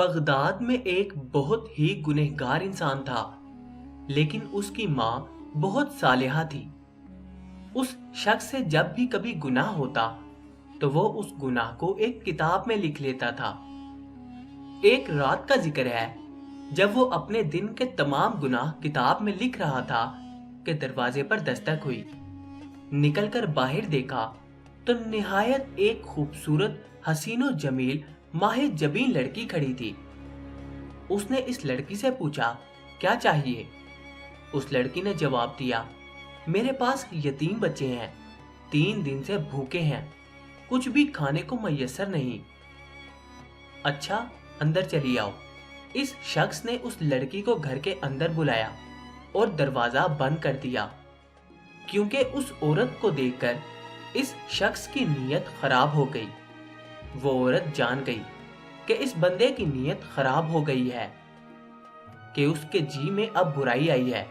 Baghdad میں ایک بہت ہی گنہگار انسان تھا، لیکن اس کی ماں بہت صالحہ تھی۔ اس شخص سے جب بھی کبھی گناہ ہوتا تو وہ اس گناہ کو ایک کتاب میں لکھ لیتا تھا۔ ایک رات کا ذکر ہے جب وہ اپنے دن کے تمام گناہ کتاب میں لکھ رہا تھا کہ دروازے پر دستک ہوئی۔ نکل کر باہر دیکھا تو نہایت ایک خوبصورت حسین و جمیل ماہ جبین لڑکی کھڑی تھی۔ اس نے اس لڑکی سے پوچھا، کیا چاہیے؟ اس لڑکی نے جواب دیا، میرے پاس یتیم بچے ہیں، 3 دن سے بھوکے ہیں، کچھ بھی کھانے کو میسر نہیں۔ اچھا، اندر چلی آؤ۔ اس شخص نے اس لڑکی کو گھر کے اندر بلایا اور دروازہ بند کر دیا، کیونکہ اس عورت کو دیکھ کر اس شخص کی نیت خراب ہو گئی۔ وہ عورت جان گئی کہ اس بندے کی نیت خراب ہو گئی ہے، کہ اس کے جی میں اب برائی آئی ہے۔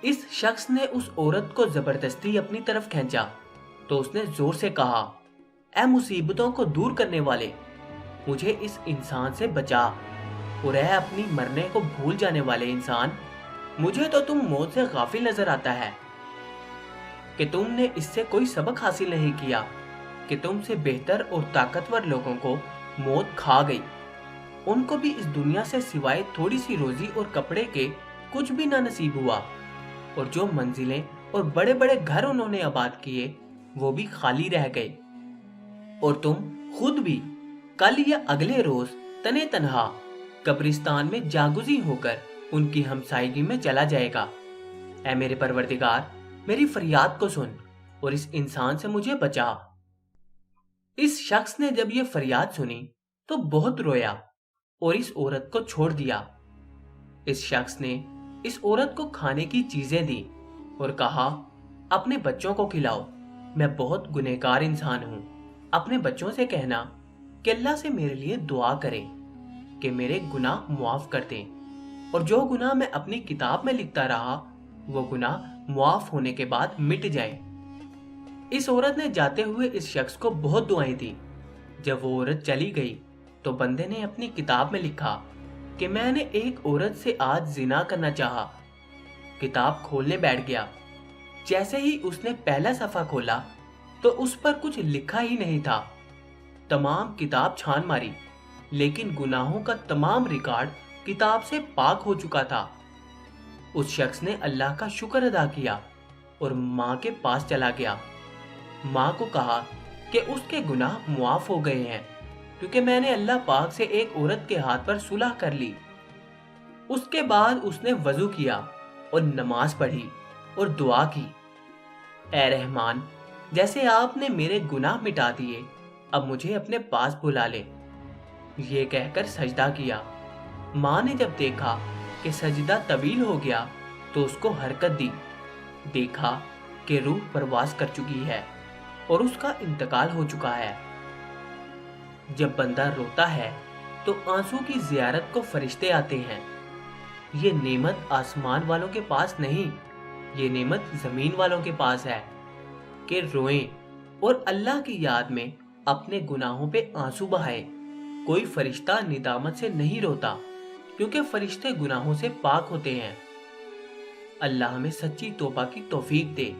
اس شخص نے اس عورت کو زبردستی اپنی طرف کھینچا تو اس نے زور سے کہا، اے مصیبتوں کو دور کرنے والے، مجھے اس انسان سے بچا، اور اے اپنی مرنے کو بھول جانے والے انسان، مجھے تو تم موت سے غافل نظر آتا ہے، کہ تم نے اس سے کوئی سبق حاصل نہیں کیا کہ تم سے بہتر اور طاقتور لوگوں کو موت کھا گئی، ان کو بھی اس دنیا سے سوائے تھوڑی سی روزی اور کپڑے کے کچھ بھی نہ نصیب ہوا، اور جو منزلیں اور بڑے بڑے گھر انہوں نے آباد کیے وہ بھی خالی رہ گئے، اور تم خود بھی کل یا اگلے روز تنے تنہا قبرستان میں جاگزی ہو کر ان کی ہمسائیگی میں چلا جائے گا۔ اے میرے پروردگار، میری فریاد کو سن اور اس انسان سے مجھے بچا۔ اس شخص نے جب یہ فریاد سنی تو بہت رویا اور اس عورت کو چھوڑ دیا۔ اس شخص نے اس عورت کو کھانے کی چیزیں دی اور کہا، اپنے بچوں کو کھلاؤ، میں بہت گنہگار انسان ہوں، اپنے بچوں سے کہنا کہ اللہ سے میرے لیے دعا کریں کہ میرے گناہ معاف کر دیں، اور جو گناہ میں اپنی کتاب میں لکھتا رہا وہ گناہ معاف ہونے کے بعد مٹ جائیں۔ اس عورت نے جاتے ہوئے اس شخص کو بہت دعائیں دی۔ جب وہ عورت چلی گئی تو بندے نے اپنی کتاب میں لکھا کہ میں نے ایک عورت سے آج زنا کرنا چاہا۔ کتاب کھولنے بیٹھ گیا، جیسے ہی اس نے پہلا صفحہ کھولا تو اس پر کچھ لکھا ہی نہیں تھا۔ تمام کتاب چھان ماری، لیکن گناہوں کا تمام ریکارڈ کتاب سے پاک ہو چکا تھا۔ اس شخص نے اللہ کا شکر ادا کیا اور ماں کے پاس چلا گیا۔ ماں کو کہا کہ اس کے گناہ معاف ہو گئے ہیں، کیونکہ میں نے اللہ پاک سے ایک عورت کے ہاتھ پر صلح کر لی۔ اس کے بعد اس نے وضو کیا اور نماز پڑھی اور دعا کی، اے رحمان، جیسے آپ نے میرے گناہ مٹا دیے، اب مجھے اپنے پاس بلا لے۔ یہ کہہ کر سجدہ کیا۔ ماں نے جب دیکھا کہ سجدہ طویل ہو گیا تو اس کو حرکت دی، دیکھا کہ روح پرواز کر چکی ہے اور اس کا انتقال ہو چکا ہے۔ جب بندہ روتا ہے تو آنسو کی زیارت کو فرشتے آتے ہیں۔ یہ نعمت آسمان والوں کے پاس نہیں، یہ نعمت زمین والوں کے پاس ہے کہ روئیں اور اللہ کی یاد میں اپنے گناہوں پہ آنسو بہائے۔ کوئی فرشتہ ندامت سے نہیں روتا، کیونکہ فرشتے گناہوں سے پاک ہوتے ہیں۔ اللہ ہمیں سچی توبہ کی توفیق دے۔